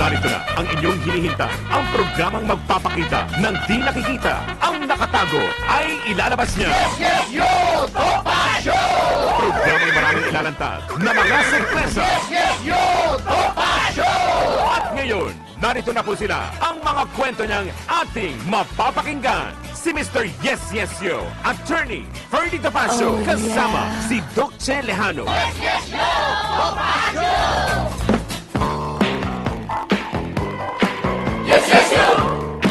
Narito na ang inyong hinihintay. Ang programang magpapakita ng di nakikita. Ang nakatago ay ilalabas niya. Yes, yo! Topa Show! Programang maraming ilalantad na mga sorpresa. Yes, yo! Topa Show! At ngayon, narito na po sila, ang mga kwento niyang ating mapapakinggan. Si Mr. Yes Yes Yo, Attorney Ferdy Dapacio, kasama si Doc Che Lejano. Yes, yo! Topa Show! Yes, yes, yo!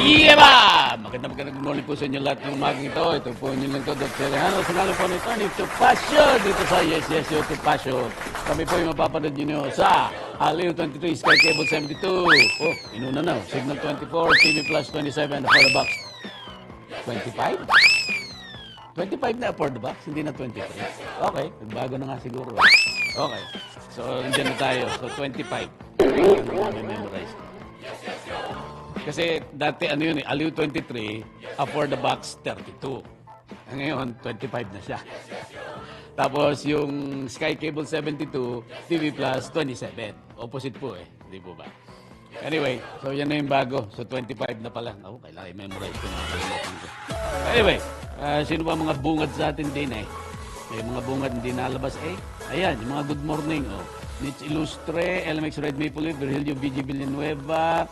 Iyaba! Magandang good morning po sa inyo lahat ng umagang ito. Ito po inyo lang ito, Dr. Lejano. Sa ngalan po nito ni Tupasio dito sa Yes Yes Yo Tupasio. Kami po yung mapapanood nyo sa Aliw 23, Sky Cable 72. Oh, inuna na. Signal 24, TV Plus 27, for the box 25? 25 na for the box, hindi na 23. Okay, bago na nga siguro. Okay, so nandiyan na tayo. So 25. Memorize. Kasi dati ano yun Aliw 23, for the box 32. Ngayon, 25 na siya. Tapos yung Sky Cable 72, TV Plus 27. Opposite po eh, di po ba? Anyway, so yan na yung bago. So 25 na pala. Oh, kailangan i-memorize ko na. Anyway, sino ba mga bungad sa atin din eh? May mga bungad hindi nalabas eh. Ayan, yung mga good morning. Oh. Nits Ilustre, LMX Red Maple Leaf, Virgilio BG Villanueva,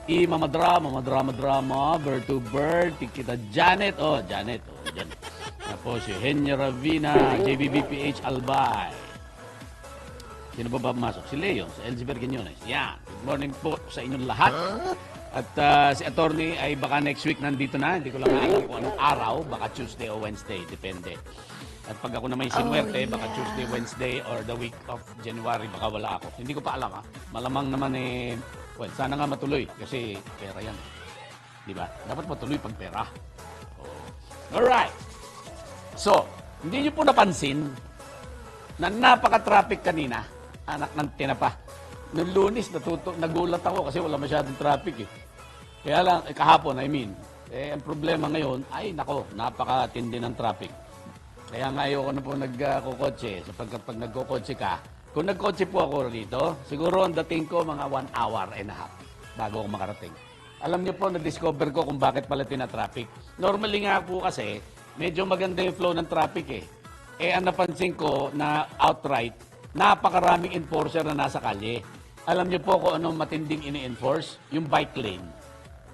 Mama Drama, Bird to Bird, Tikita Janet, Janet, dyan. Tapos si Henya Ravina, JBBPH Albay. Sino ba pumasok? Si Leo, sa Elizabeth Quinones. Yan, good morning po sa inyong lahat. At si attorney ay baka next week nandito na, hindi ko lang alam kung anong araw, baka Tuesday o Wednesday, depende. At pag ako na may sinuwerte, baka Tuesday, Wednesday, or the week of January, baka wala ako. Hindi ko pa alam ha. Malamang naman well, sana nga matuloy kasi pera yan. Di ba? Dapat matuloy pag pera. Alright. So, hindi nyo po napansin na napaka-traffic kanina, anak ng tinapa. Noong Lunes, nagulat ako kasi wala masyadong traffic eh. Kaya lang, kahapon, ang problema ngayon, ay nako, napakatindi ng traffic. Kaya nga ayoko na po nagkukotse, sapagkat pag nagkukotse ka, kung nagkotse po ako rito, siguro ang dating ko mga 1 hour and a half bago ako makarating. Alam niyo po, na-discover ko kung bakit pala tina-traffic. Normally nga po kasi, medyo maganda yung flow ng traffic eh. Ang napansin ko na outright, napakaraming enforcer na nasa kalye. Alam niyo po kung anong matinding ini-enforce? Yung bike lane.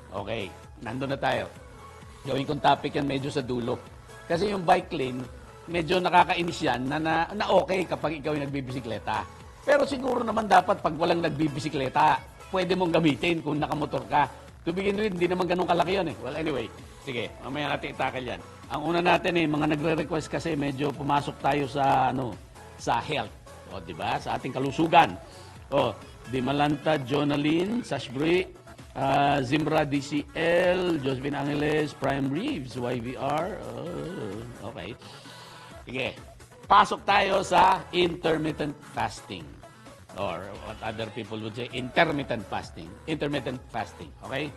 Okay, nandun na tayo. Gawin kong topic yan medyo sa dulo. Kasi yung bike lane, medyo nakakainis yan na okay kapag ikaw yung nagbibisikleta. Pero siguro naman dapat pag walang nagbibisikleta, pwede mong gamitin kung nakamotor ka. To begin with, hindi naman ganun kalaki yan eh. Well, anyway, sige, mamaya natin itakal yan. Ang una natin mga nagre-request kasi medyo pumasok tayo sa, sa health. O, di ba? Sa ating kalusugan. O, Dimalanta, Jonaline, Sashbri, Zimra DCL, Josephine Angeles, Prime Reeves, YVR. Okay. Sige. Pasok tayo sa intermittent fasting. Or what other people would say, intermittent fasting. Intermittent fasting. Okay?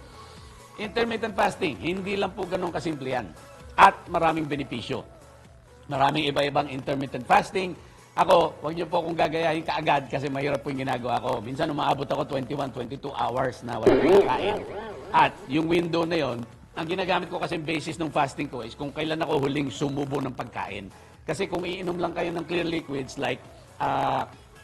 Intermittent fasting, hindi lang po ganun kasimple yan. At maraming benepisyo. Maraming iba-ibang intermittent fasting. Ako, huwag niyo po akong gagayahin kaagad kasi mahirap po yung ginagawa ko. Minsan umaabot ako 21, 22 hours na wala kain. At yung window na yon, ang ginagamit ko kasi basis ng fasting ko is kung kailan ako huling sumubo ng pagkain. Kasi kung iinom lang kayo ng clear liquids like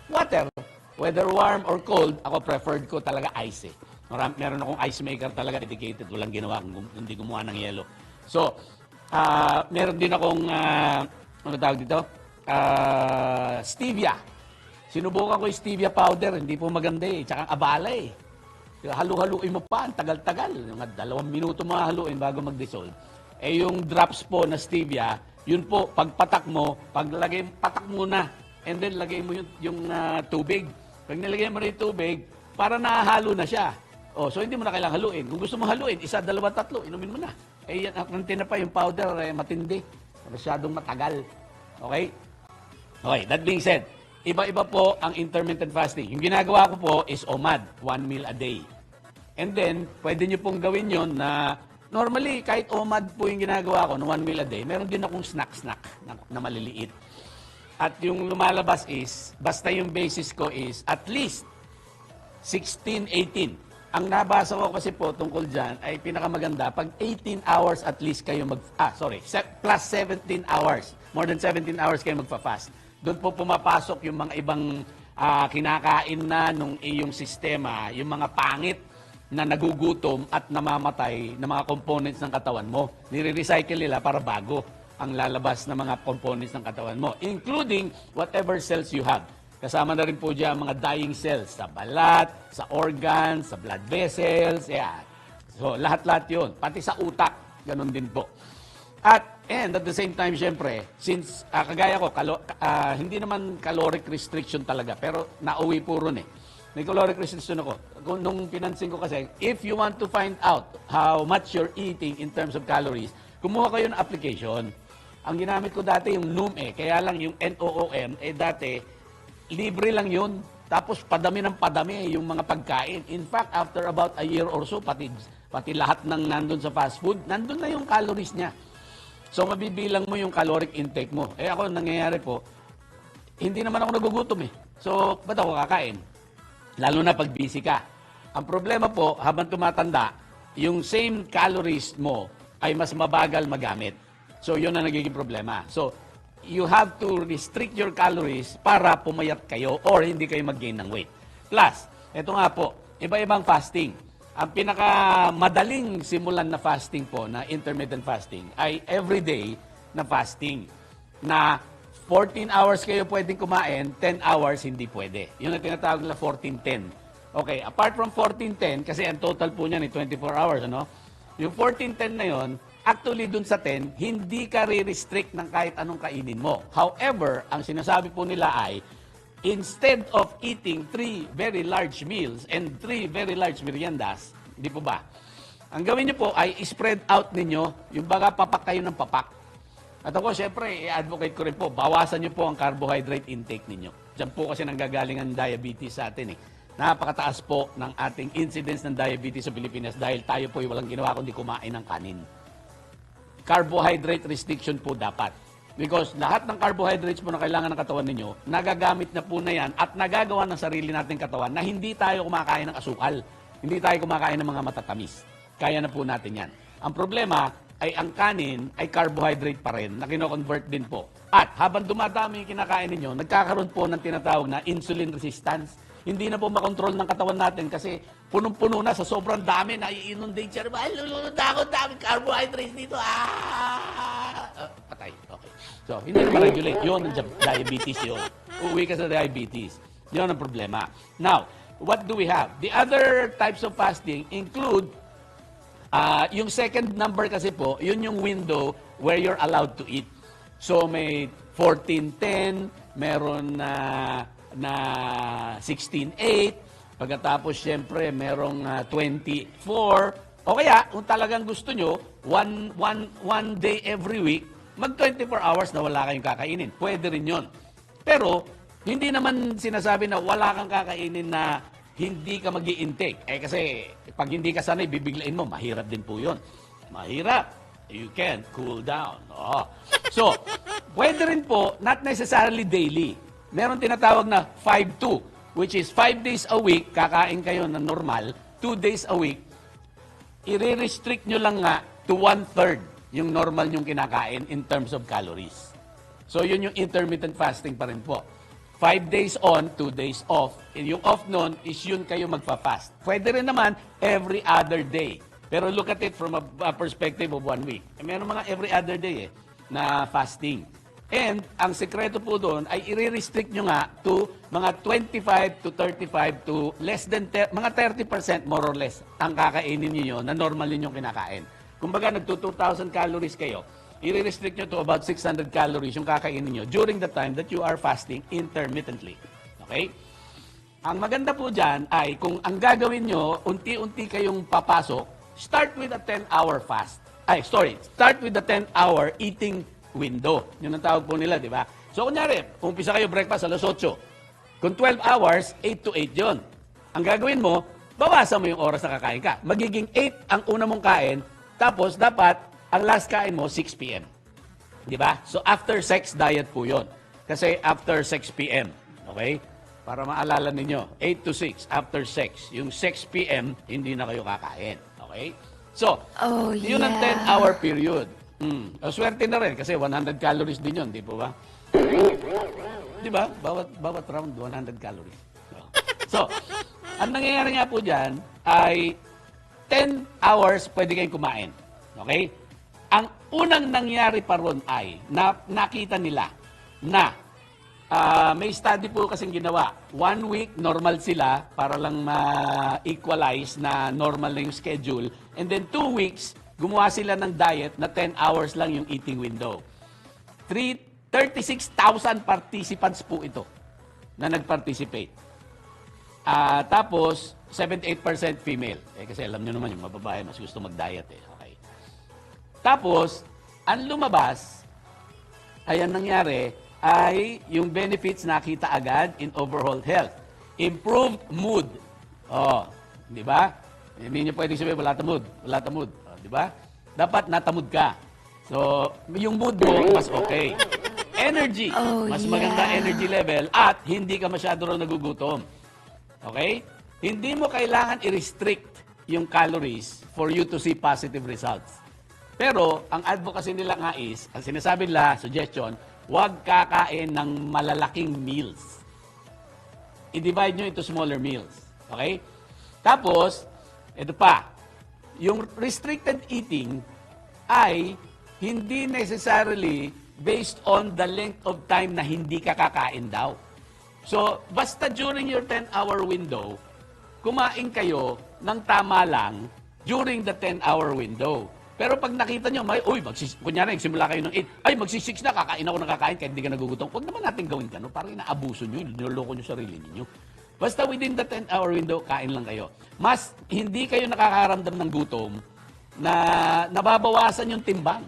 water, whether warm or cold, ako preferred ko talaga ice eh. Meron akong ice maker talaga dedicated, walang ginawa, hindi gumawa ng yelo. So, meron din akong, ano tawag dito? Stevia. Sinubukan ko yung stevia powder, hindi po maganda eh. Tsaka abala eh. Halu-haluin mo pa, ang tagal-tagal. Mga 2 minuto mo haluin bago mag-dissolve. Yung drops po na stevia, yun po, pagpatak mo, paglagay, patak muna. And then, lagay mo yung tubig. Pag nilagay mo rin yung tubig, para nahalo na siya. So hindi mo na kailangang haluin. Kung gusto mo haluin, 1, 2, 3, inumin mo na. Yan, ang tinapa, yung powder, matindi. Masyadong matagal. Okay? Okay, that being said, iba-iba po ang intermittent fasting. Yung ginagawa ko po is OMAD, 1 meal a day. And then, pwede nyo pong gawin yon na normally, kahit OMAD po yung ginagawa ko, na 1 meal a day, meron din akong snack-snack na maliliit. At yung lumalabas is, basta yung basis ko is at least 16, 18. ang nabasa ko kasi po tungkol dyan ay pinakamaganda pag 18 hours at least kayo plus 17 hours. More than 17 hours kayo magpa-fast. Doon po pumapasok yung mga ibang kinakain na nung iyong sistema, yung mga pangit na nagugutom at namamatay na mga components ng katawan mo. Nire-recycle nila para bago ang lalabas na mga components ng katawan mo, including whatever cells you have. Kasama na rin po dyan mga dying cells sa balat, sa organs, sa blood vessels, yan. So, lahat-lahat yun. Pati sa utak, ganun din po. And at the same time, syempre, since kagaya ko, hindi naman caloric restriction talaga, pero nauwi po ron eh. May caloric restriction ako. Nung pinansin ko kasi, if you want to find out how much you're eating in terms of calories, kumuha kayo ng application. Ang ginamit ko dati yung Noom kaya lang yung NOOM, dati, libre lang yun. Tapos padami ng padami yung mga pagkain. In fact, after about a year or so, pati lahat ng nandun sa fast food, nandun na yung calories niya. So, mabibilang mo yung caloric intake mo. Ako, nangyayari po, hindi naman ako nagugutom eh. So, ba't ako kakain? Lalo na pag busy ka. Ang problema po, habang tumatanda, yung same calories mo ay mas mabagal magamit. So, yun ang nagiging problema. So, you have to restrict your calories para pumayat kayo or hindi kayo mag-gain ng weight. Plus, ito nga po, iba-ibang fasting. Ang pinakamadaling simulan na fasting po, na intermittent fasting, ay everyday na fasting. Na 14 hours kayo pwedeng kumain, 10 hours hindi pwede. Yun ang tinatawag na 14-10. Okay, apart from 14-10, kasi ang total po niyan ay 24 hours, ano? Yung 14-10 na yon, actually, dun sa 10, hindi ka re-restrict ng kahit anong kainin mo. However, ang sinasabi po nila ay, instead of eating 3 very large meals and 3 very large meriendas, di po ba? Ang gawin niyo po ay spread out ninyo, yung baga papak kayo ng papak. At ako, syempre, i-advocate ko rin po, bawasan niyo po ang carbohydrate intake ninyo. Diyan po kasi nanggagaling ang diabetes sa atin eh. Napakataas po ng ating incidence ng diabetes sa Pilipinas dahil tayo po ay walang ginawa kundi kumain ng kanin. Carbohydrate restriction po dapat. Because lahat ng carbohydrates po na kailangan ng katawan ninyo, nagagamit na po na yan at nagagawa ng sarili nating katawan na hindi tayo kumakain ng asukal. Hindi tayo kumakain ng mga matatamis. Kaya na po natin yan. Ang problema ay ang kanin ay carbohydrate pa rin na kino-convert din po. At habang dumadami yung kinakain ninyo, nagkakaroon po ng tinatawag na insulin resistance. Hindi na po makontrol ng katawan natin kasi punong-puno na sa sobrang dami na i-inundate siya. Lulunod ako, dami carbohydrates dito. Patay. Okay. So, hindi na ma-regulate. Yun ang diabetes yun. Uwi ka sa diabetes. Yun ang problema. Now, what do we have? The other types of fasting include yung second number kasi po, yun yung window where you're allowed to eat. So, may 14-10, meron na 16-8, pagkatapos syempre merong 24, o kaya kung talagang gusto nyo, one day every week, mag 24 hours na wala kayong kakainin. Pwede rin yun. Pero, hindi naman sinasabi na wala kang kakainin na hindi ka mag-i-intake. Kasi pag hindi ka sanay, bibiglain mo, mahirap din po yun. Mahirap. You can cool down. Oh. So, pwede rin po, not necessarily daily. Meron tinatawag na 5-2, which is 5 days a week, kakain kayo na normal, 2 days a week, i-restrict nyo lang nga to 1/3 yung normal yung kinakain in terms of calories. So, yun yung intermittent fasting pa rin po. 5 days on, 2 days off. And yung off nun is yun kayo magpa-fast. Pwede rin naman every other day. Pero look at it from a perspective of 1 week. Meron mga every other day na fasting. And ang sekreto po doon ay i-restrict nyo nga to mga 25 to 35 to less than mga 30% more or less ang kakainin niyo na normal ninyong kinakain. Kumbaga nagto 2,000 calories kayo, i-restrict nyo to about 600 calories yung kakainin niyo during the time that you are fasting intermittently. Okay? Ang maganda po dyan ay kung ang gagawin nyo, unti-unti kayong papasok, start with a 10-hour fast. Start with the 10-hour eating window. Yun ang tawag po nila, di ba? So, kunyari, umpisa kayo breakfast alas 8. Kung 12 hours, 8 to 8 yun. Ang gagawin mo, bawasan mo yung oras na kakain ka. Magiging 8 ang una mong kain, tapos dapat, ang last kain mo, 6 p.m. Di ba? So, after sex diet po yun. Kasi after 6 p.m. Okay? para maalala ninyo, 8 to 6, after 6. Yung 6 p.m., hindi na kayo kakain. Okay? So, Oh, yun ang yeah. 10-hour period. Swerte na rin kasi 100 calories din yun, di po ba? Di ba? Bawat round, 100 calories. So, ang nangyayari nga po dyan ay 10 hours pwede kayong kumain. Okay? Ang unang nangyari pa ron ay nakita nila na may study po kasing ginawa. 1 week, normal sila para lang ma-equalize na normal na yung schedule. And then 2 weeks, gumawa sila ng diet na 10 hours lang yung eating window. 36,000 participants po ito na nag-participate. Tapos, 78% female. Kasi alam nyo naman, yung mga babae mas gusto mag-diet. Okay. Tapos, ang lumabas, ay ang nangyari, ay yung benefits nakita agad in overall health. Improved mood. Di ba? Hindi nyo pwedeng sabihin, wala tamod. Wala tamod. Di ba? Dapat natamod ka. So, yung mood mo, mas okay. Energy. Mas maganda energy level at hindi ka masyado raw nagugutom. Okay? Hindi mo kailangan i-restrict yung calories for you to see positive results. Pero, ang advocacy nila nga is, ang sinasabi nila, suggestion, huwag kakain ng malalaking meals. I-divide nyo into smaller meals. Okay? Tapos, ito pa, yung restricted eating ay hindi necessarily based on the length of time na hindi ka kakain daw. So, basta during your 10-hour window, kumain kayo ng tama lang during the 10-hour window. Pero pag nakita nyo, kunyari, nagsimula kayo ng 8, magsi-6 na, kakain ako ng kakain kahit hindi ka nagugutom. Huwag naman natin gawin ka, no? Parang inaabuso nyo, niloloko nyo sarili ninyo. Basta within the 10-hour window, kain lang kayo. Mas hindi kayo nakakaramdam ng gutom na nababawasan yung timbang.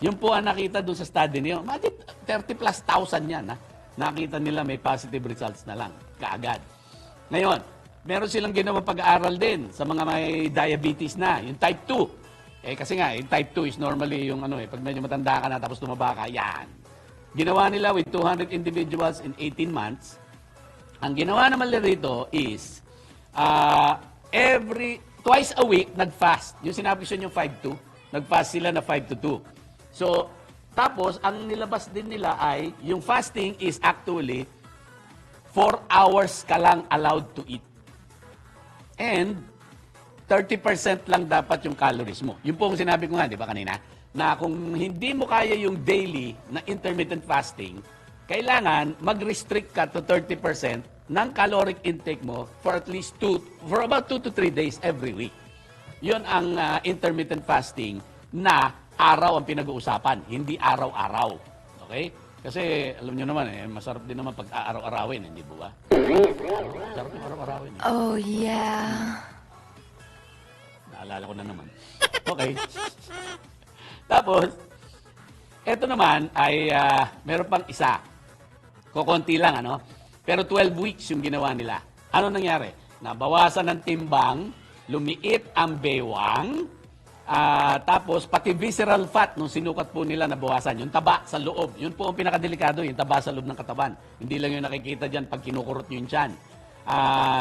Yun po ang nakita doon sa study niyo. 30 plus thousand yan, ha? Nakita nila may positive results na lang, kaagad. Ngayon, meron silang ginawang pag-aaral din sa mga may diabetes na, yung type 2. Kasi nga, yung type 2 is normally yung pag medyo matanda ka na tapos tumaba ka, yan. Ginawa nila with 200 individuals in 18 months. Ang ginawa naman nila rito is, twice a week, nag-fast. Yung sinabi ko sa inyo, 5-2. Nag-fast sila na 5 to 2. So, tapos, ang nilabas din nila ay, yung fasting is actually 4 hours ka lang allowed to eat. And, 30% lang dapat yung calories mo. Yun po ang sinabi ko nga, di ba kanina? Na kung hindi mo kaya yung daily na intermittent fasting, kailangan mag-restrict ka to 30% ng caloric intake mo for at least for about 2 to 3 days every week. Yun ang intermittent fasting na araw ang pinag-uusapan, hindi araw-araw. Okay? Kasi, alam nyo naman, masarap din naman pag araw-arawin, hindi ba? Masarap yung araw-arawin. Oh, yeah. Naalala ko na naman. Okay. Tapos, eto naman ay meron pang isa. Kukunti lang, Pero 12 weeks yung ginawa nila. Ano nangyari? Nabawasan ng timbang, lumiit ang bewang, tapos pati visceral fat nung sinukat po nila nabawasan. Yung taba sa loob. Yun po ang pinakadelikado, yung taba sa loob ng katawan. Hindi lang yung nakikita dyan pag kinukurot nyo yung tiyan.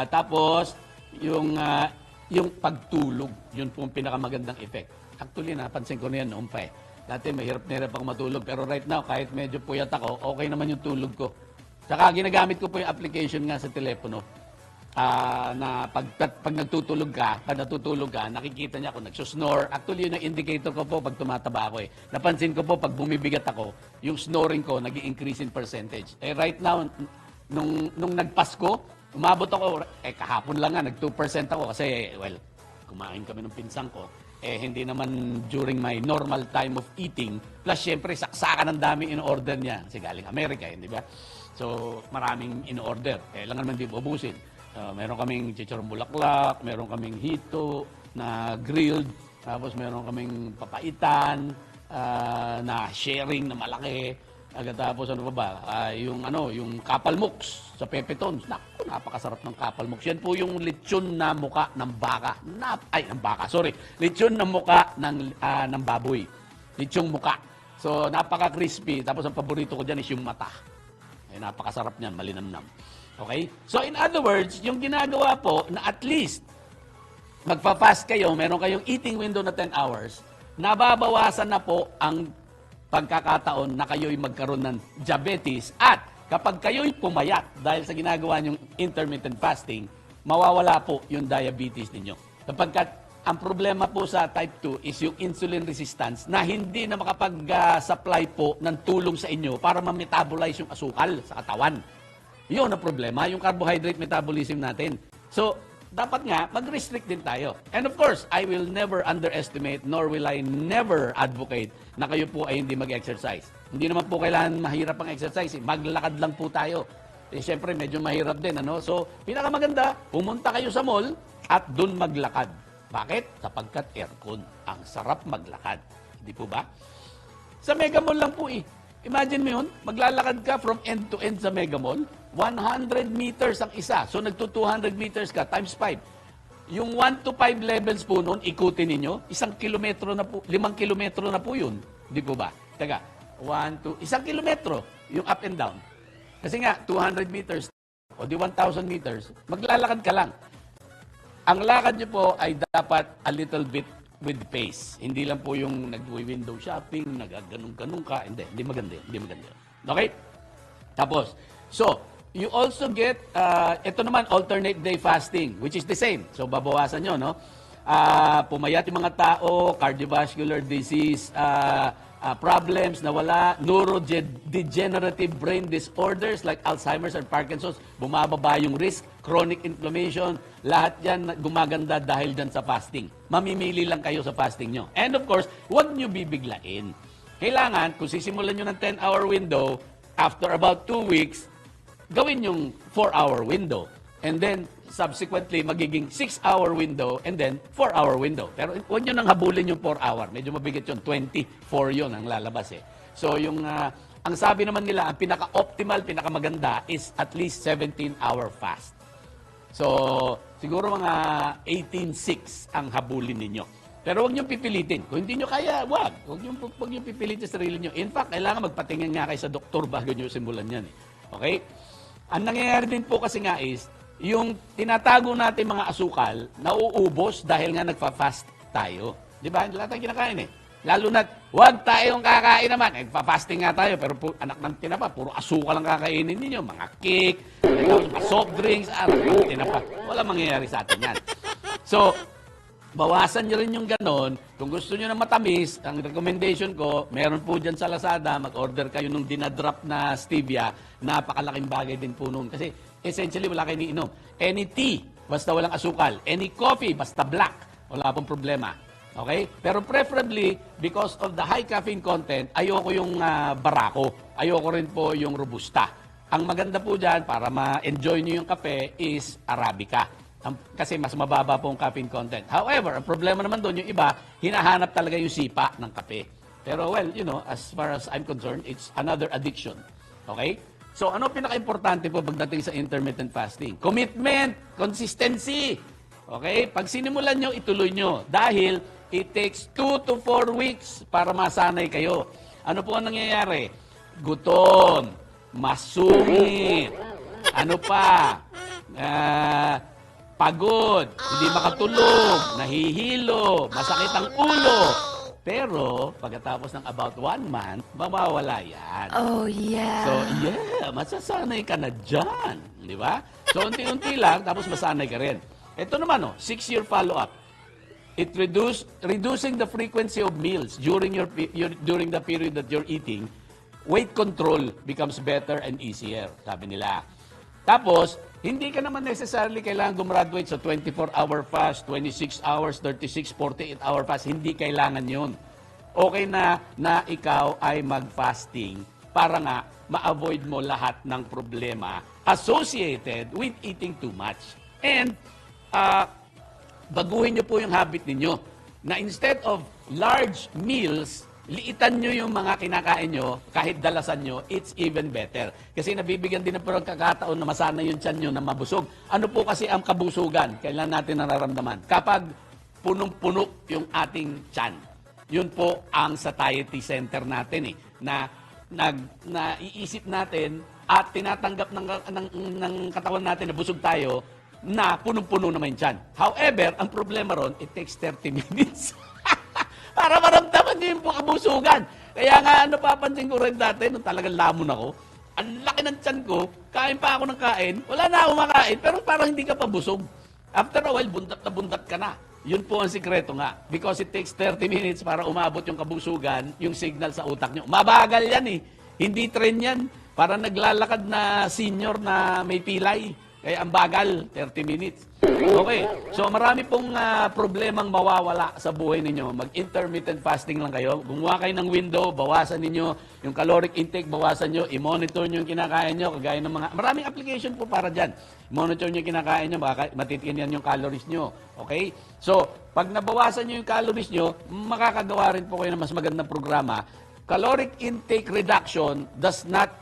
Tapos, yung pagtulog. Yun po ang pinakamagandang effect. Actually, napansin ko na yan noon pa . Dati mahirap na hirap ako matulog. Pero right now, kahit medyo puyat ako, okay naman yung tulog ko. Saka ginagamit ko po yung application nga sa telepono. Na pag natutulog ka, nakikita niya ako nagsusnore. Actually, yun ang indicator ko po pag tumataba ako . Napansin ko po, pag bumibigat ako, yung snoring ko nag-i-increase in percentage. Right now, nung nagpasko, umabot ako, kahapon lang nga, nag 2% ako kasi, kumain kami ng pinsang ko. Hindi naman during my normal time of eating. Plus, syempre, saksakan ng dami in-order niya. Kasi galing Amerika, di ba? So, maraming in-order. Kailangan naman di ubusin. Meron kaming chicharong bulaklak, meron kaming hito na grilled, tapos meron kaming papaitan na sharing na malaki. Tapos ano pa ba? Yung kapal mooks sa pepetons. Naku, napakasarap ng kapal mooks. Yan po yung lechon na muka ng baka. Lechon na muka ng baboy. Lechong muka. So, napaka-crispy. Tapos ang paborito ko dyan is yung mata. Napakasarap niyan, malinamnam. Okay? So in other words, yung ginagawa po na at least magpa-fast kayo, meron kayong eating window na 10 hours, nababawasan na po ang pagkakataon na kayo'y magkaroon ng diabetes at kapag kayo'y pumayat dahil sa ginagawa niyong intermittent fasting, mawawala po yung diabetes ninyo. Kapagkat ang problema po sa type 2 is yung insulin resistance na hindi na makapag-supply po ng tulong sa inyo para ma-metabolize yung asukal sa katawan. Yun ang problema, yung carbohydrate metabolism natin. So, dapat nga, mag-restrict din tayo. And of course, I will never underestimate nor will I never advocate na kayo po ay hindi mag-exercise. Hindi naman po kailangan mahirap ang exercise. Maglakad lang po tayo. Eh, syempre, medyo mahirap din. Ano? So, pinakamaganda, pumunta kayo sa mall at dun maglakad. Bakit? Sapagkat aircon. Ang sarap maglakad. Hindi po ba? Sa Mega Mall lang po eh. Imagine mo yun, maglalakad ka from end to end sa Mega Mall, 100 meters ang isa. So, nagto 200 meters ka, times 5. Yung 1 to 5 levels po noon, ikutin ninyo, 1 kilometro na po, 5 kilometro na po yun. Hindi po ba? Teka, 1 kilometro, yung up and down. Kasi nga, 200 meters, o di 1,000 meters, maglalakad ka lang. Ang lakad nyo po ay dapat a little bit with pace. Hindi lang po yung nag-window shopping, nag-ganun-ganun ka. Hindi maganda yun. Hindi maganda yun. Okay? Tapos, so, you also get, ito naman, alternate day fasting, which is the same. So, babawasan nyo, no? Pumayat yung mga tao, cardiovascular disease, problems na wala, neurodegenerative brain disorders like Alzheimer's and Parkinson's, bumababa yung risk, chronic inflammation, lahat yan gumaganda dahil dyan sa fasting. Mamimili lang kayo sa fasting nyo. And of course, huwag nyo bibiglain. Kailangan, kung sisimulan nyo ng 10-hour window, after about 2 weeks, gawin yung 4-hour window. And then, subsequently, magiging 6-hour window and then 4-hour window. Pero huwag nyo nang habulin yung 4-hour. Medyo mabigat yun. 24 yun ang lalabas eh. So, yung, ang sabi naman nila, ang pinaka-optimal, pinakamaganda is at least 17-hour fast. So, siguro mga 18-6 ang habulin ninyo. Pero huwag nyo pipilitin. Kung hindi nyo kaya, huwag. Huwag nyo pipilitin sa sarili nyo. In fact, kailangan magpatingin nga kayo sa doktor bago nyo simulan yan. Eh. Okay? Ang nangyayari din po kasi nga is, yung tinatago natin mga asukal, nauubos dahil nga nagpa-fast tayo. Di ba? Hindi lahat tayong kinakain eh. Lalo na, huwag tayong kakain naman. Nagpa-fasting nga tayo, pero anak ng tinapa, puro asukal ang kakainin ninyo. Mga cake, mga soft drinks, mga tinapa. Wala mangyayari sa atin yan. So, bawasan nyo rin yung ganon. Kung gusto nyo na matamis, ang recommendation ko, meron po dyan sa Lazada, mag-order kayo nung dinadrop na stevia. Napakalaking bagay din po noon. Kasi essentially, wala kayo iniinom. Any tea, basta walang asukal. Any coffee, basta black. Wala pong problema. Okay? Pero preferably, because of the high caffeine content, ayoko yung barako. Ayoko rin po yung robusta. Ang maganda po dyan, para ma-enjoy nyo yung kape, is Arabica. Kasi mas mababa po ang caffeine content. However, ang problema naman doon, yung iba, hinahanap talaga yung sipa ng kape. Pero well, you know, as far as I'm concerned, it's another addiction. Okay? So, ano pinaka-importante po pagdating sa intermittent fasting? Commitment, consistency. Okay? Pag sinimulan nyo, ituloy nyo. Dahil it takes 2 to 4 weeks para masanay kayo. Ano po ang nangyayari? Gutom, masungit, ano pa, pagod, hindi makatulog, nahihilo, masakit ang ulo. Pero, pagkatapos ng about 1 month, mawawala yan. Oh, yeah. So, yeah, masasanay ka na dyan. Di ba? So, unti-unti lang, tapos masanay ka rin. Ito naman, 6-year follow-up. It reducing the frequency of meals during during the period that you're eating. Weight control becomes better and easier, sabi nila. Tapos, hindi ka naman necessarily kailangan gumraduate sa 24-hour fast, 26 hours, 36, 48-hour fast. Hindi kailangan yun. Okay na ikaw ay mag-fasting para nga ma-avoid mo lahat ng problema associated with eating too much. And, baguhin nyo po yung habit ninyo na instead of large meals, liitan nyo yung mga kinakain nyo, kahit dalasan nyo, it's even better. Kasi nabibigyan din ng pagkakataon na masanay yung tiyan nyo na mabusog. Ano po kasi ang kabusugan? Kailan natin nararamdaman? Kapag punong-puno yung ating tiyan. Yun po ang satiety center natin eh, na iisip natin, at tinatanggap ng katawan natin na busog tayo, na punong-puno naman yan. However, ang problema ron, it takes 30 minutes. Para maramdaman niyo yung kabusugan. Kaya nga, napapansin ko rin dati, nung talagang lamon ako, ang laki ng tiyan ko, kain pa ako ng kain, wala na ako makain, pero parang hindi ka pa busog. After a while, bundat na bundat ka na. Yun po ang sikreto nga. Because it takes 30 minutes para umabot yung kabusugan, yung signal sa utak nyo. Mabagal yan eh. Hindi trend yan. Parang naglalakad na senior na may pilay. Kaya ang bagal, 30 minutes. Okay, so marami pong problemang mawawala sa buhay ninyo. Mag-intermittent fasting lang kayo. Gumawa kayo ng window, bawasan ninyo yung caloric intake, bawasan nyo, i-monitor nyo yung kinakain nyo, kagaya ng mga, maraming application po para dyan. Monitor nyo yung kinakain nyo, baka matitiyan yung calories nyo. Okay? So, pag nabawasan nyo yung calories nyo, makakagawa rin po kayo ng mas magandang programa. Caloric intake reduction does not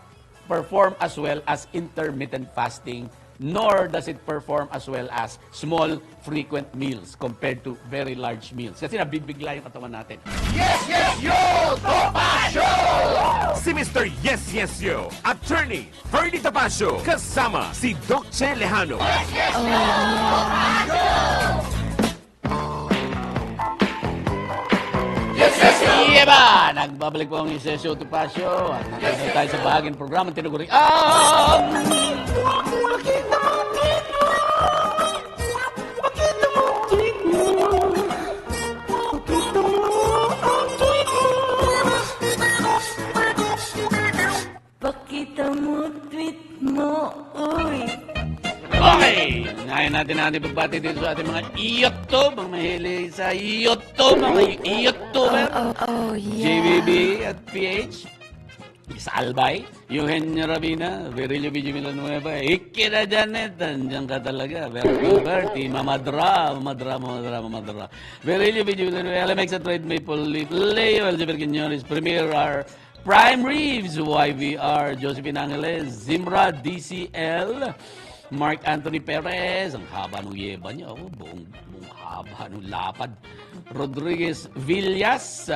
perform as well as intermittent fasting, nor does it perform as well as small, frequent meals compared to very large meals. Kasi nabibigla yung katawan natin. Yes, yes, yo! Topacio! Si Mr. Yes, Yes, Yo, Attorney Ferdy Topacio, kasama si Doc Che Lejano. Yes, yes, yo! Yeba! Nagbabalik po ang Isesyo Topacio. At nandito tayo sa bahaging programa tinuguri. Pakita mo tweet mo, uy. Okay! Ngayon natin pagbati dito sa ating mga YouTube, mga mahilig sa YouTube, mga YouTuber. Oh, yeah. JBB at PH. Sa Albay, Eugenio Rabina, Virilio Vigio Villanueva, Ikeda Janet, nandiyan ka talaga, Bertie, Mamadra. Virilio Vigio Villanueva, LMX at Red Maple Leaf, Leo, Eljaber Quinones, Premier R, Prime Reeves, YVR, Josephine Angeles, Zimra, DCL, Mark Anthony Perez, ang haba ng yeba niya, buong haba ng lapad. Rodrigo Villas.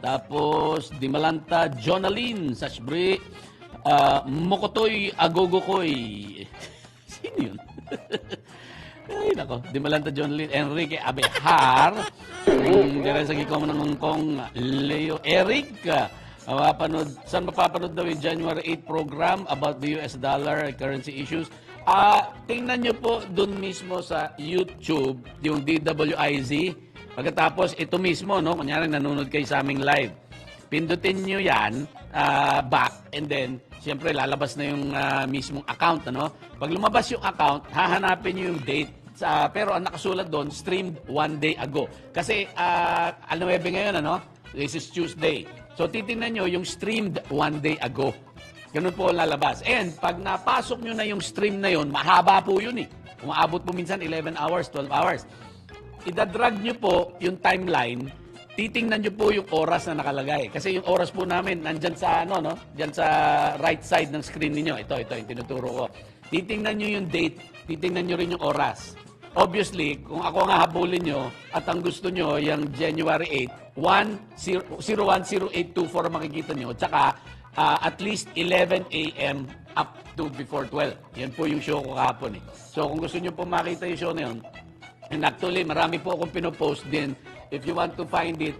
Tapos, Dimalanta, Jonaline, Sashbre, Mokotoy, Agogokoy. Sino yun? Ay, nako. Dimalanta, Jonaline, Enrique Abejar, Teresa Gicoma ng Hong Kong, Leo Eric, saan mapapanood daw yung January 8 program about the US dollar currency issues? Tingnan nyo po dun mismo sa YouTube, yung DWIZ. Pagkatapos, ito mismo, no? Kunyari, nanonood kayo sa aming live. Pindutin nyo yan, back, and then, siyempre, lalabas na yung mismong account, ano? Pag lumabas yung account, hahanapin nyo yung date. Pero ang nakasulat doon, streamed 1 day ago. Kasi, 9 ngayon, ano? This is Tuesday. So, titingnan nyo yung streamed 1 day ago. Ganun po lalabas. And, pag napasok nyo na yung stream na yun, mahaba po yun eh. Umaabot po minsan 11 hours, 12 hours. Idadrag nyo po yung timeline, titingnan nyo po yung oras na nakalagay. Kasi yung oras po namin, nandyan sa, dyan sa right side ng screen niyo. Ito, yung tinuturo ko. Titingnan nyo yung date, titingnan nyo rin yung oras. Obviously, kung ako nga habulin nyo, at ang gusto nyo, yung January 8, 010824 makikita nyo, tsaka at least 11 a.m. up to before 12. Yan po yung show ko kahapon eh. So kung gusto nyo po makita yung show na yun, and actually, marami po akong pinopost din. If you want to find it,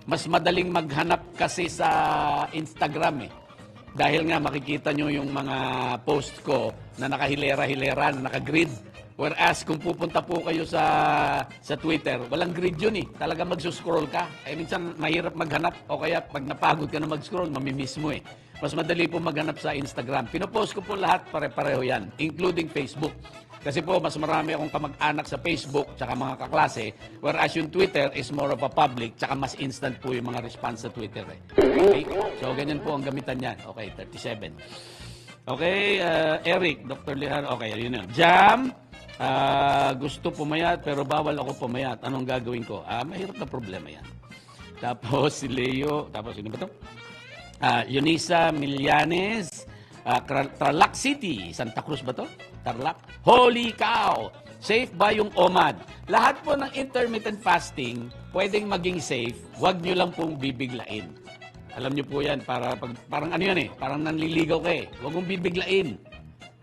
mas madaling maghanap kasi sa Instagram eh. Dahil nga makikita nyo yung mga post ko na nakahilera-hilera, na nakagrid. Whereas kung pupunta po kayo sa Twitter, walang grid yun eh. Talaga magsuscroll ka. Eh minsan mahirap maghanap o kaya pag napagod ka na mag-scroll, mamimiss mo eh. Mas madali po maghanap sa Instagram. Pinopost ko po lahat, pare-pareho yan, including Facebook. Kasi po, mas marami akong kamag-anak sa Facebook tsaka mga kaklase, whereas yung Twitter is more of a public tsaka mas instant po yung mga response sa Twitter. Eh. Okay? So, ganyan po ang gamitan yan. Okay, 37. Okay, Eric, Dr. Lihan, okay, yun yun. Jam, gusto pumayat pero bawal ako pumayat. Anong gagawin ko? Mahirap na problema yan. Tapos si Leo, tapos sino ba ito? Eunice Millanes, Tarlac City, Santa Cruz ba to? Tarlac? Holy cow! Safe ba yung OMAD? Lahat po ng intermittent fasting, pwedeng maging safe, huwag nyo lang pong bibiglain. Alam niyo po yan, parang ano yan eh, parang nanliligaw ka eh. Huwag mong bibiglain.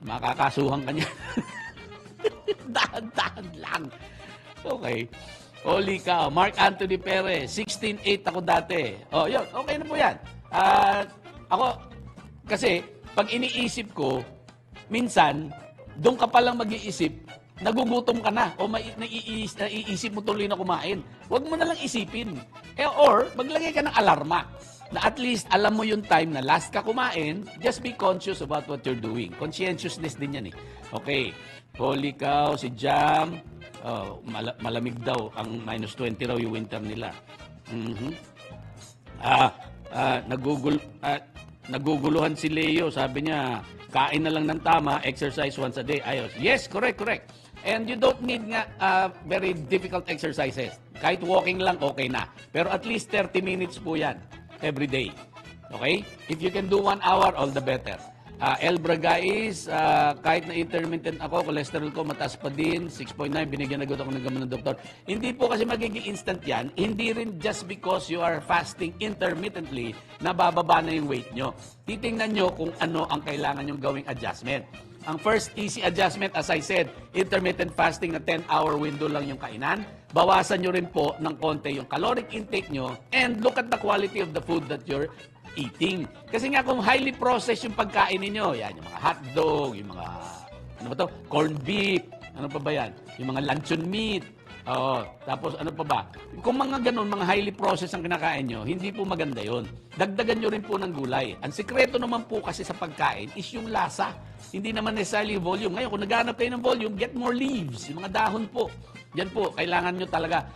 Makakasuhan ka niya. Dahan-dahan lang. Okay. Holy cow. Mark Anthony Perez, 16-8 ako dati. Oh, yun. Okay na po yan. Ako, kasi, pag iniisip ko, minsan, doon ka palang mag-iisip, nagugutom ka na o naiisip mo tuloy na kumain. Huwag mo na lang isipin. Or, maglagay ka ng alarma na at least alam mo yung time na last ka kumain, just be conscious about what you're doing. Conscientiousness din yan eh. Okay. Holy cow, si Jam, malamig daw, ang -20 raw yung winter nila. Naguguluhan si Leo, sabi niya, kain na lang ng tama, exercise once a day. Ayos. Yes, correct. And you don't need nga very difficult exercises. Kahit walking lang, okay na. Pero at least 30 minutes po yan every day. Okay? If you can do 1 hour, all the better. El Bragais, kahit na intermittent ako, cholesterol ko mataas pa din, 6.9, binigyan agad ako ng gamot ng doktor. Hindi po kasi magiging instant yan. Hindi rin just because you are fasting intermittently, nabababa na yung weight nyo. Titingnan nyo kung ano ang kailangan nyong gawing adjustment. Ang first easy adjustment, as I said, intermittent fasting na 10-hour window lang yung kainan. Bawasan nyo rin po ng konti yung caloric intake nyo and look at the quality of the food that you're eating. Kasi nga kung highly processed yung pagkain ninyo, yan, yung mga hotdog, yung mga, ano ba to, corned beef, ano pa ba yan? Yung mga luncheon meat, tapos ano pa ba? Kung mga ganun, mga highly processed ang kinakain nyo, hindi po maganda yon. Dagdagan nyo rin po ng gulay. Ang sikreto naman po kasi sa pagkain is yung lasa. Hindi naman necessarily yung volume. Ngayon, kung naghanap kayo ng volume, get more leaves, yung mga dahon po. Yan po, kailangan nyo talaga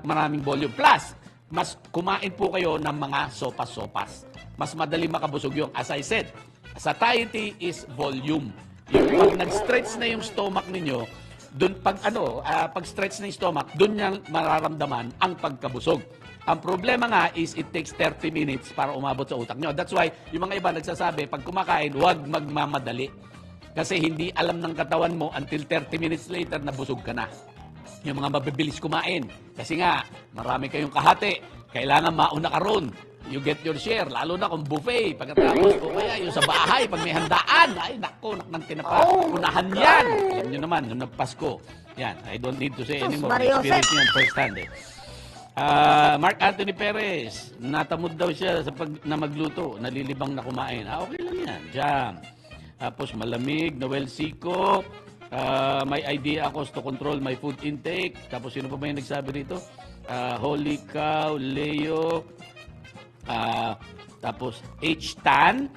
maraming volume. Plus, mas kumain po kayo ng mga sopas-sopas. Mas madali makabusog yung, as I said, satiety is volume. Yung pag nag-stretch na yung stomach ninyo, dun, pag stretch na yung stomach, dun niyang mararamdaman ang pagkabusog. Ang problema nga is it takes 30 minutes para umabot sa utak nyo. That's why yung mga iba nagsasabi, pag kumakain, huwag magmamadali. Kasi hindi alam ng katawan mo until 30 minutes later na busog ka na. Yung mga mabibilis kumain. Kasi nga, marami kayong kahati. Kailangan mauna ka ron. You get your share. Lalo na kung buffet. Pagkatapos o kaya yung sa bahay, pag may handaan. Ay, nako, ng tinapa. Unahan yan. Alam nyo naman, nung nagpasko. Yan, I don't need to say anymore. Experience nyo yan first hand eh. Mark Anthony Perez, natamod daw siya na magluto. Nalilibang na kumain. Okay lang yan. Jam. Tapos malamig, Noel Sico. May idea ako to control my food intake. Tapos sino pa ba yung nagsabi dito? Holy cow, Leo. Tapos H-Tan.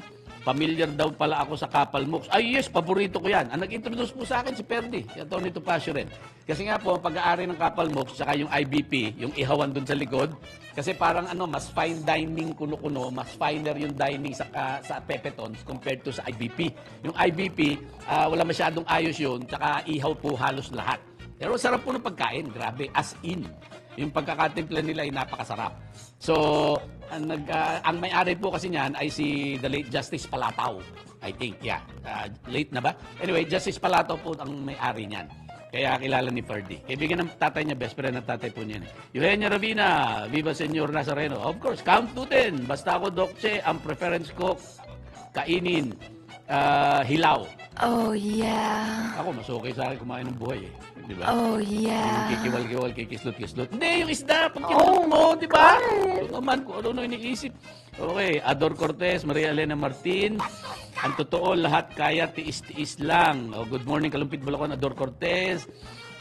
Familiar daw pala ako sa Kapal Mooks. Ay yes, paborito ko yan. Ang nag-introduce po sa akin si Perdi. Si Antonio Topacio rin. Kasi nga po, pag-aari ng Kapal Mooks, saka yung IBP, yung ihawan dun sa likod. Kasi parang mas fine dining kuno-kuno, mas finer yung dining sa Pepetons compared to sa IBP. Yung IBP, wala masyadong ayos yun, saka ihaw po halos lahat. Pero sarap po ng pagkain, grabe, as in. Yung pagkakatimpla nila ay napakasarap. So, ang may-ari po kasi niyan ay si the late Justice Palataw. I think, yeah. Late na ba? Anyway, Justice Palataw po ang may-ari niyan. Kaya kilala ni Ferdy. Kaibigan ng tatay niya, best friend ng tatay po niya. Eugenia Ravina, Viva Senyor Nazareno. Of course, count to 10. Basta ako, Dokche, ang preference ko, kainin, hilaw. Oh, yeah. Ako, mas okay sa akin kumain ng buhay eh. Di ba? Oh, yeah. Yung kikiwal-kiwal, kikislot-kislot. Hindi, yung isda, pag kinulong mo, di ba? Ito naman, kung ano iniisip. Okay, Ador Cortez, Maria Elena Martin. Ang totoo, lahat kaya, tiis-tiis lang. Oh, good morning, Kalumpit Bulacan, Ador Cortez.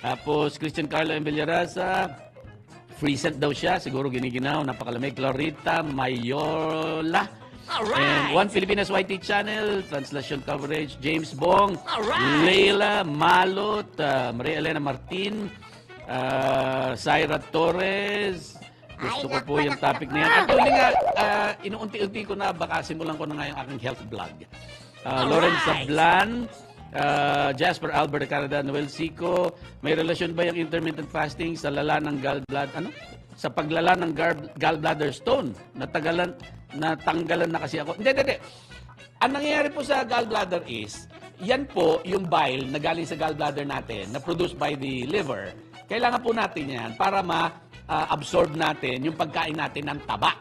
Tapos, Christian Carlo Embellaraza. Free scent daw siya, siguro giniginaw, napakalamig. Clarita Mayola. And One Filipinas YT Channel, translation coverage, James Bong, Leila Malot, Maria Elena Martin, Syra Torres. Gusto ko po yung topic na yan. Actually nga, inuunti-unti ko na, baka simulan ko na nga yung aking health vlog. Lawrence Sablan, Jasper Albert de Canada, Noel Sico. May relasyon ba yung intermittent fasting sa lala ng gallbladder? Sa paglala ng gallbladder stone? Natanggalan na kasi ako. Hindi. Ang nangyayari po sa gallbladder is, yan po yung bile na galing sa gallbladder natin, na produced by the liver. Kailangan po natin yan para ma-absorb natin yung pagkain natin ng taba.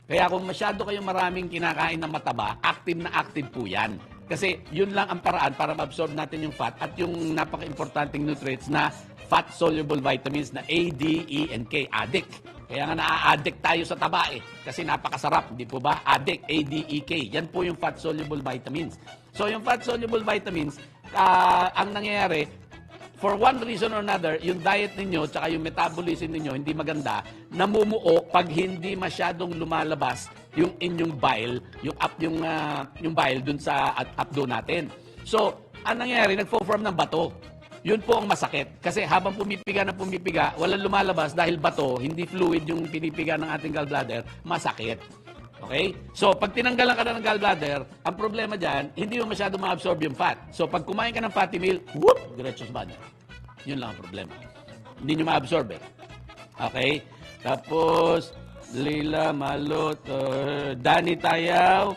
Kaya kung masyado kayong maraming kinakain na mataba, active na active po yan. Kasi yun lang ang paraan para ma-absorb natin yung fat at yung napaka-importanting nutrients na fat-soluble vitamins na A, D, E, and K. Addict. Kaya nga na-addict tayo sa taba eh. Kasi napakasarap, di po ba? Addict, A, D, E, K. Yan po yung fat-soluble vitamins. So yung fat-soluble vitamins, ang nangyayari, for one reason or another, yung diet ninyo tsaka yung metabolism ninyo hindi maganda, namumuo pag hindi masyadong lumalabas yung inyong bile, yung bile dun sa abdo natin. So, ang nangyayari, nagpo-form ng bato. Yun po ang masakit. Kasi habang pumipiga, walang lumalabas dahil bato, hindi fluid yung pinipiga ng ating gallbladder, masakit. Okay? So, pag tinanggalan ka na ng gallbladder, ang problema dyan, hindi mo masyado ma-absorb yung fat. So, pag kumain ka ng fatty meal, whoop, diretso sa banyo. Yun lang ang problema. Hindi nyo ma-absorb eh. Okay? Tapos, Leila Malot, Danny Tayaw,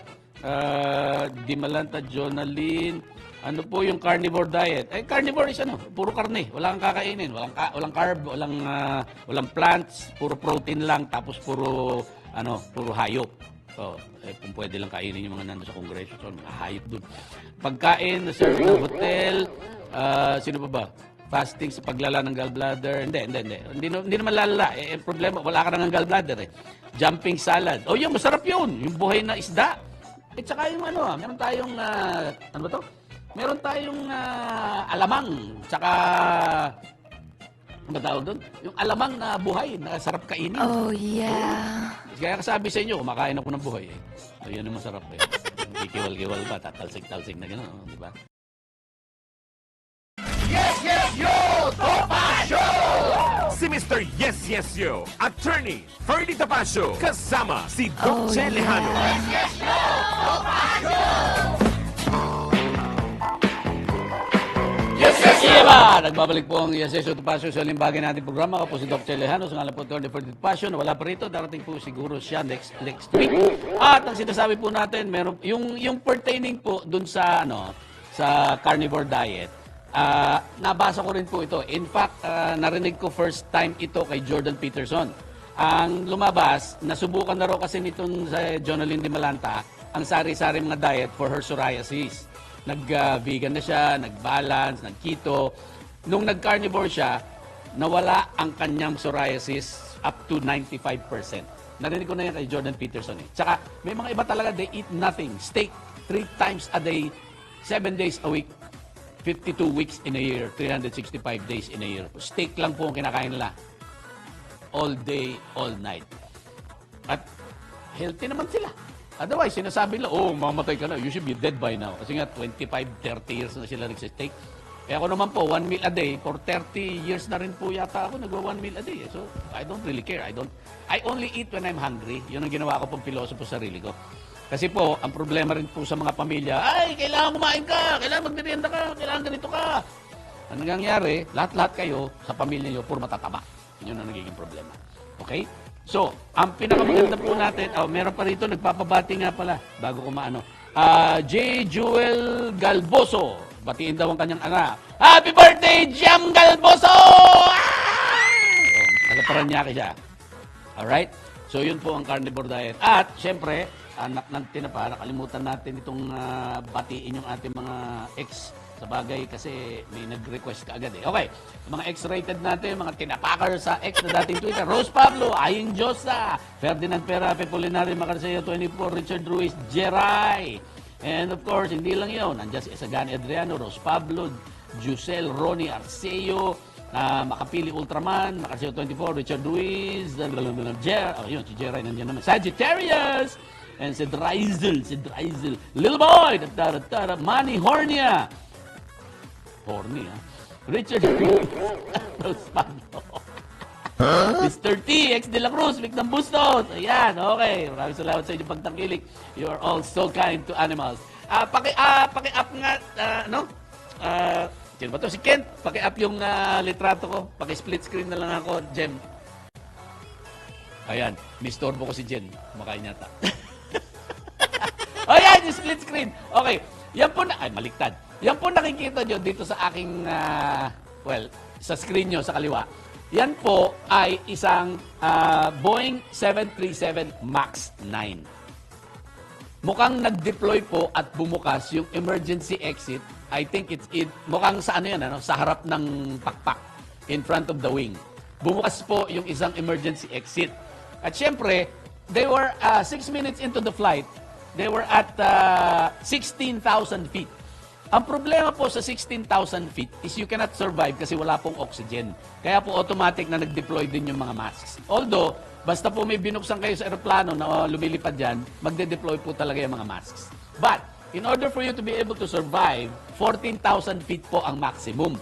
Dimalanta Jonaline, ano po yung carnivore diet? Eh, carnivore is ano, puro karne. Wala kang kakainin. Walang carb, walang plants, puro protein lang, tapos puro hayop. So, kung pwede lang kainin yung mga nando sa kongreso, so, mga hayop dun. Pagkain, serving ng hotel, sino pa ba? Fasting sa paglala ng gallbladder. Hindi naman lalala. Problema, wala ka ng gallbladder eh. Jumping salad. Oh, yun, masarap yun. Yung buhay na isda. At saka yung meron tayong, ano ba to? Meron tayong alamang. Tsaka, ano ba tawag doon? Yung alamang na buhay, na sarap kainin. Oh, yeah. Kaya kasabi sa inyo, kumakain ako ng buhay eh. So, yun ang masarap eh. Kikiwal-kiwal ba? Tatalsik-talsik na gano'n, di ba? Si Mr. Yes, Yes, Yo, Attorney Ferdy Tapasio, kasama si Dr. Lejano. Iba! Nagbabalik po ang Yes, Yes, Yo, Tapasio sa limbagin natin programa. Ako po si Dr. Lejano, sa ngalan po Attorney Ferdy Tapasio, na wala pa rito. Darating po siguro siya next week. At ang sinasabi po natin, meron, yung pertaining po dun sa, sa carnivore diet, nabasa ko rin po ito. In fact, narinig ko first time ito kay Jordan Peterson. Ang lumabas, nasubukan na raw kasi nitong sa Jonaline Dimalanta ang sari-sari mga diet for her psoriasis. Nag-vegan na siya, nag-balance, nag-keto. Nung nag-carnivore siya, nawala ang kanyang psoriasis up to 95%. Narinig ko na yan kay Jordan Peterson. Tsaka, may mga iba talaga, they eat nothing. Steak 3 times a day, 7 days a week. 52 weeks in a year, 365 days in a year. Steak lang po ang kinakain nila. All day, all night. At healthy naman sila. Otherwise, sinasabi nila, oh, mamatay ka na. You should be dead by now. Kasi nga, 25, 30 years na sila nagsisteak. Kaya ako naman po, 1 meal a day. For 30 years na rin po yata ako nagwa 1 meal a day. So, I don't really care. I only eat when I'm hungry. Yun ang ginawa ko pong pilosopo sa sarili ko. Kasi po, ang problema rin po sa mga pamilya, ay, kailangan kumain ka, kailangan magmerienda ka, kailangan ganito ka. Ang nangyayari, lahat-lahat kayo sa pamilya nyo, puro matataba. Yun ang nagiging problema. Okay? So, ang pinakamaganda po natin, meron pa rito, nagpapabati nga pala, bago ko maano. J. Jewel Galboso, batiin daw ang kanyang anak. Happy birthday, Jam Galboso! Nalaparan niya siya. Alright? So, yun po ang carnivore diet. At, syempre, anak ng tinapa, nakalimutan natin itong batiin yung ating mga ex sa bagay kasi may nag-request ka agad eh. Okay, mga ex-rated natin, mga tinapakar sa ex na dating Twitter. Rose Pablo, Ayin Josa, Ferdinand Pera, Pepolinari, Macarceo 24, Richard Ruiz, Jeray. And of course, hindi lang yun. Nandiyan si Esagani Adriano, Rose Pablo, Jusel, Ronnie Arceo, Makapili Ultraman, Macarceo 24, Richard Ruiz, yun, si Jeray nandiyan naman. Sagittarius! And si Dreisel, Little Boy, Manny Hornia. Horny, ha? Richard Rose Pablo. Mr. T, X de la Cruz, Vic ng Bustos. Ayan, okay. Maraming salamat sa inyong pagtangkilik. You are all so kind to animals. Paki-up nga, sino ba to? Si Kent. Paki-up yung litrato ko. Paki-split screen na lang ako, Jem. Ayan, mistorbo ko si Jen. Kumakain yata. Ayan, yung split screen. Okay, yan po ay baliktad. Yan po nakikita nyo dito sa aking, sa screen nyo sa kaliwa. Yan po ay isang Boeing 737 MAX 9. Mukhang nag-deploy po at bumukas yung emergency exit. I think mukhang sa ano yan, sa harap ng pakpak, in front of the wing. Bumukas po yung isang emergency exit. At syempre, they were 6 minutes into the flight, they were at 16,000 feet. Ang problema po sa 16,000 feet is you cannot survive kasi wala pong oxygen. Kaya po automatic na nag-deploy din yung mga masks. Although, basta po may binuksan kayo sa aeroplano na lumilipad dyan, magde-deploy po talaga yung mga masks. But, in order for you to be able to survive, 14,000 feet po ang maximum.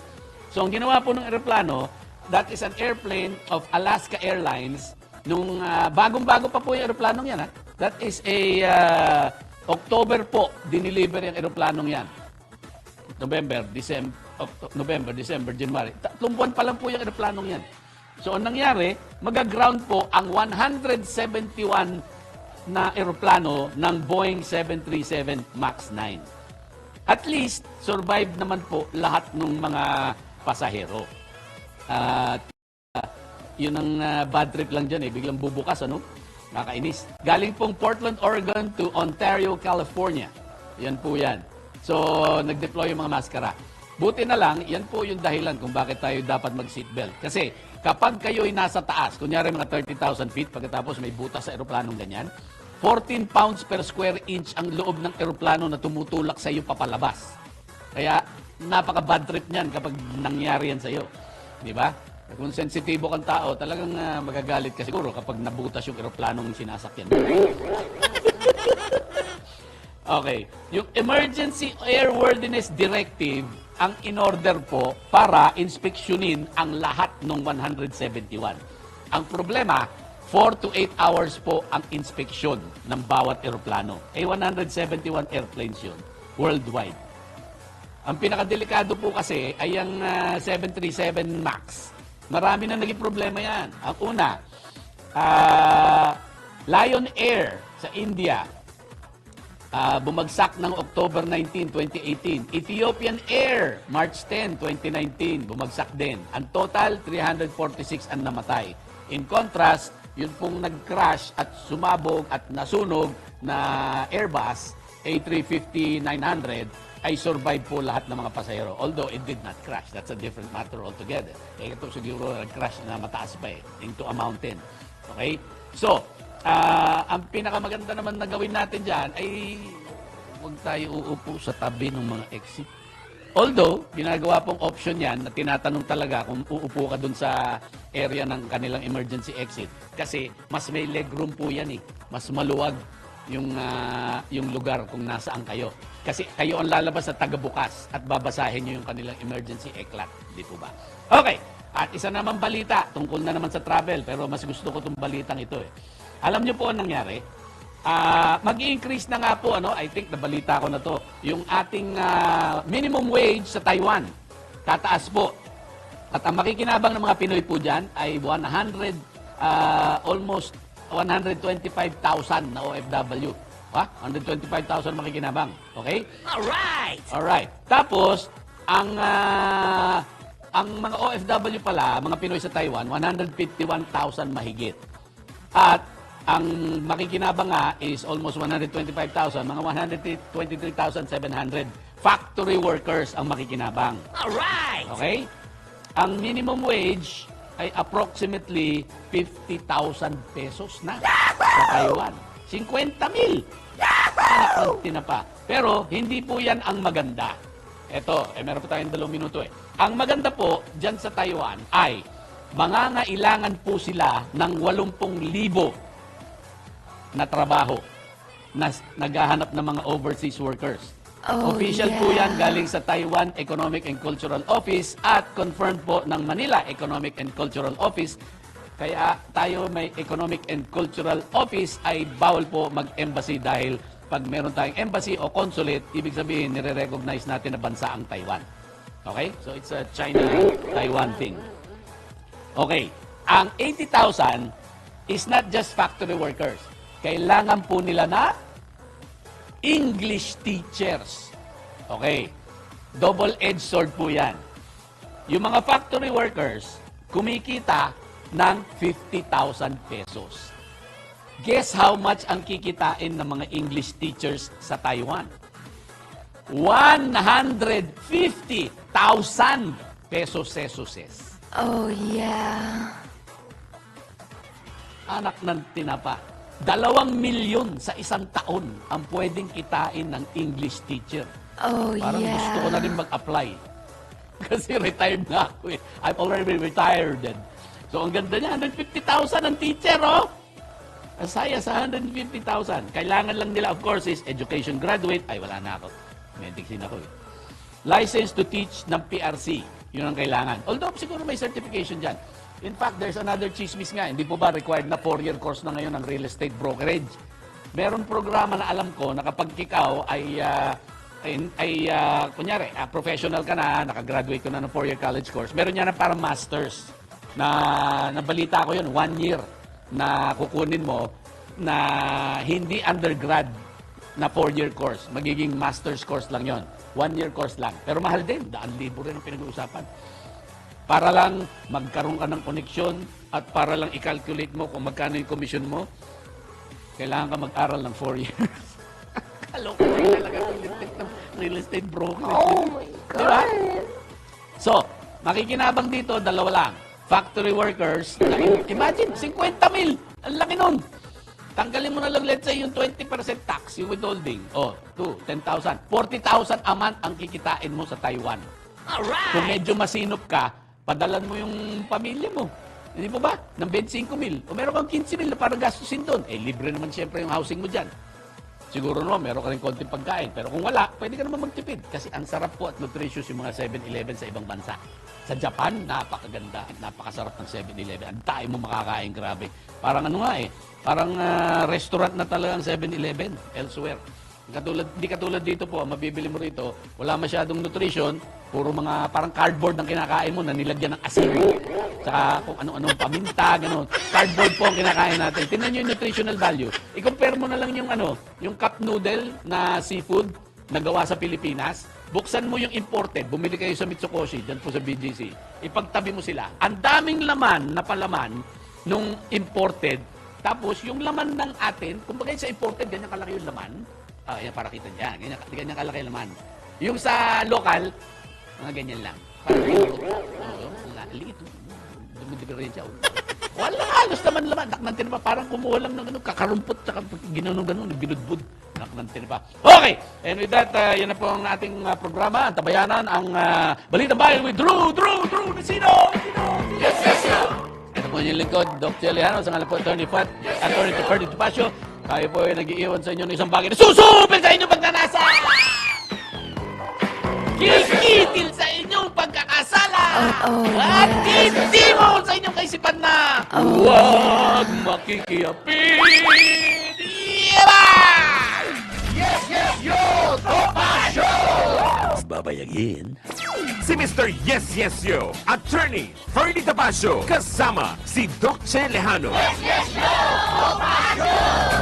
So, ang ginawa po ng aeroplano, that is an airplane of Alaska Airlines. Nung bagong-bago pa po yung aeroplanong yan. That is a October po, diniliver yung aeroplanong yan. November, December, January. 3 buwan pa lang po yung aeroplanong yan. So, ang nangyari, mag-ground po ang 171 na aeroplano ng Boeing 737 MAX 9. At least, survive naman po lahat ng mga pasahero. At yun ang bad trip lang dyan biglang bubukas, ano? Nakakainis. Galing pong Portland, Oregon to Ontario, California. Yan po yan. So, nag-deploy yung mga maskara. Buti na lang, yan po yung dahilan kung bakit tayo dapat mag-seatbelt. Kasi kapag kayo'y nasa taas, kunyari mga 30,000 feet, pagkatapos may butas sa aeroplanong ganyan, 14 pounds per square inch ang loob ng aeroplano na tumutulak sa iyo papalabas. Kaya, napaka-bad trip niyan kapag nangyari yan sa iyo. Di ba? Kung sensitibo kang tao, talagang magagalit ka siguro kapag nabutas yung aeroplanong sinasakyan. Okay. Yung Emergency Airworthiness Directive ang in-order po para inspeksyonin ang lahat ng 171. Ang problema, 4 to 8 hours po ang inspeksyon ng bawat eroplano. 171 airplanes yun, worldwide. Ang pinakadelikado po kasi ay ang 737 MAX. Marami na naging problema yan. Ang una, Lion Air sa India, bumagsak ng October 19, 2018. Ethiopian Air, March 10, 2019, bumagsak din. Ang total, 346 ang namatay. In contrast, yun pong nag-crash at sumabog at nasunog na Airbus A350-900 ay survive po lahat ng mga pasahero. Although it did not crash. That's a different matter altogether. Ito siguro nag-crash na mataas pa into a mountain. Okay? So, ang pinakamaganda naman na gawin natin dyan ay huwag tayo uupo sa tabi ng mga exit. Although, ginagawa pong option yan na tinatanong talaga kung uupo ka dun sa area ng kanilang emergency exit. Kasi mas may legroom po yan Mas maluwag yung lugar kung nasaan kayo. Kasi kayo ang lalabas sa tagabukas at babasahin nyo yung kanilang emergency eclat. Di po ba? Okay. At isa naman balita, tungkol na naman sa travel, pero mas gusto ko itong balitang ito Alam niyo po ang nangyari? Mag-i-increase na nga po, I think nabalita ko na to, yung ating minimum wage sa Taiwan. Tataas po. At ang makikinabang ng mga Pinoy po dyan ay almost 125,000 na OFW. 125,000 makikinabang. Okay? Alright. Tapos, ang mga OFW pala, mga Pinoy sa Taiwan, 151,000 mahigit. At ang makikinabang nga is almost 125,000, mga 123,700 factory workers ang makikinabang. Alright! Okay? Ang minimum wage ay approximately 50,000 pesos na sa Taiwan. 50,000! Konti na pa. Pero hindi po yan ang maganda. Eto, meron po tayong 2 minuto Ang maganda po dyan sa Taiwan ay mangangailangan po sila ng 80,000 na trabaho na naghahanap ng mga overseas workers. Official po yan galing sa Taiwan Economic and Cultural Office at confirmed po ng Manila Economic and Cultural Office. Kaya tayo may Economic and Cultural Office ay bawal po mag-embassy dahil pag meron tayong embassy o consulate, ibig sabihin nire-recognize natin na bansa ang Taiwan. Okay? So it's a China-Taiwan thing. Okay. Ang 80,000 is not just factory workers. Kailangan po nila na English teachers. Okay. Double-edged sword po yan. Yung mga factory workers, kumikita ng 50,000 pesos. Guess how much ang kikitain ng mga English teachers sa Taiwan? 150,000 pesos. Oh, yeah. Anak ng tinapa. 2 milyon sa isang taon ang pwedeng kitain ng English teacher. Oh, Parang yeah. gusto ko na rin mag-apply. Kasi retired na ako eh. I'm already retired. So ang ganda niya, 150,000 ang teacher, oh! Ang saya sa 150,000. Kailangan lang nila, of course, is education graduate. Ay, wala na ako. Medicine ako eh. License to teach ng PRC. Yun ang kailangan. Although, siguro may certification dyan. In fact, there's another chismis nga. Hindi po ba required na 4-year course na ngayon ng real estate brokerage? Meron programa na alam ko na kapag ikaw ay kunyari, professional ka na, nakagraduate ka na ng 4-year college course, meron niya na parang masters na nabalita ko yun, 1 year na kukunin mo na hindi undergrad na 4-year course. Magiging master's course lang yon. 1-year course lang. Pero mahal din. 100,000 rin ang pinag-uusapan. Para lang magkaroon ka ng koneksyon at para lang i-calculate mo kung magkano yung commission mo, kailangan ka mag-aral ng 4 years. Kalokohan talaga ng real estate broker. Oh, my God. Diba? So, makikinabang dito, 2 lang. Factory workers, imagine, 50 mil. Ang laki nun. Tanggalin mo na lang, let's say, yung 20% tax, yung withholding. Oh, 10,000. 40,000 a month ang kikitain mo sa Taiwan. Alright! Kung medyo masinop ka, padalan mo yung pamilya mo. Hindi po ba? Ng 25 mil. O meron kang 15 mil na parang gastusin doon. Eh, libre naman siyempre yung housing mo dyan. Siguro naman, meron ka rin konting pagkain. Pero kung wala, pwede ka naman magtipid. Kasi ang sarap po at nutritious yung mga 7-Eleven sa ibang bansa. Sa Japan, napakaganda at napakasarap ng 7-Eleven. Ang tayo mo makakain, grabe. Parang ano nga eh, parang restaurant na talaga ang 7-Eleven elsewhere. Hindi katulad dito po, ang mabibili mo rito, wala masyadong nutrition, puro mga parang cardboard ang kinakain mo na nilagyan ng asin. Saka kung ano-anong paminta, gano'n. Cardboard po ang kinakain natin. Tingnan nyo yung nutritional value. I-compare mo na lang yung yung cup noodle na seafood na gawa sa Pilipinas. Buksan mo yung imported. Bumili kayo sa Mitsukoshi, dyan po sa BGC. Ipagtabi mo sila. Ang daming laman na palaman nung imported. Tapos yung laman ng atin, kumbaga sa imported, ganyan kalaki yung laman. Yan, para kita niya. Ganyan kalaki yung laman. Yung sa local, mga ganyan lang. Parang liit. Dumidiferensya. Wala, halos naman laman. Naknantin pa, parang kumuha lang ng kakarumpot, saka ginanong-ganon, binudbud. Naknantin pa. Okay, and with that, yan na po ang ating programa, ang tabayanan, ang Balitang Bayan with Drew Nasino! Yes, yes, yo! Ito po yung lingkod, Doc Cheliano, sa ngalan po, Attorney Ferdy Topacio. Tayo po ay nag-iiwan sa inyo ng isang bagay na susupil sa inyong pagkanasa! Kikitil sa inyong pagkakasala! At titimo sa inyong kaisipan na huwag makikiyapin! Yes, yes, yo! Topacio! Babayagin. Si Mr. Yes Yes Yo, Attorney Ferdy Topacio, kasama si Doc Che Lejano. Yes, yo! Topacio!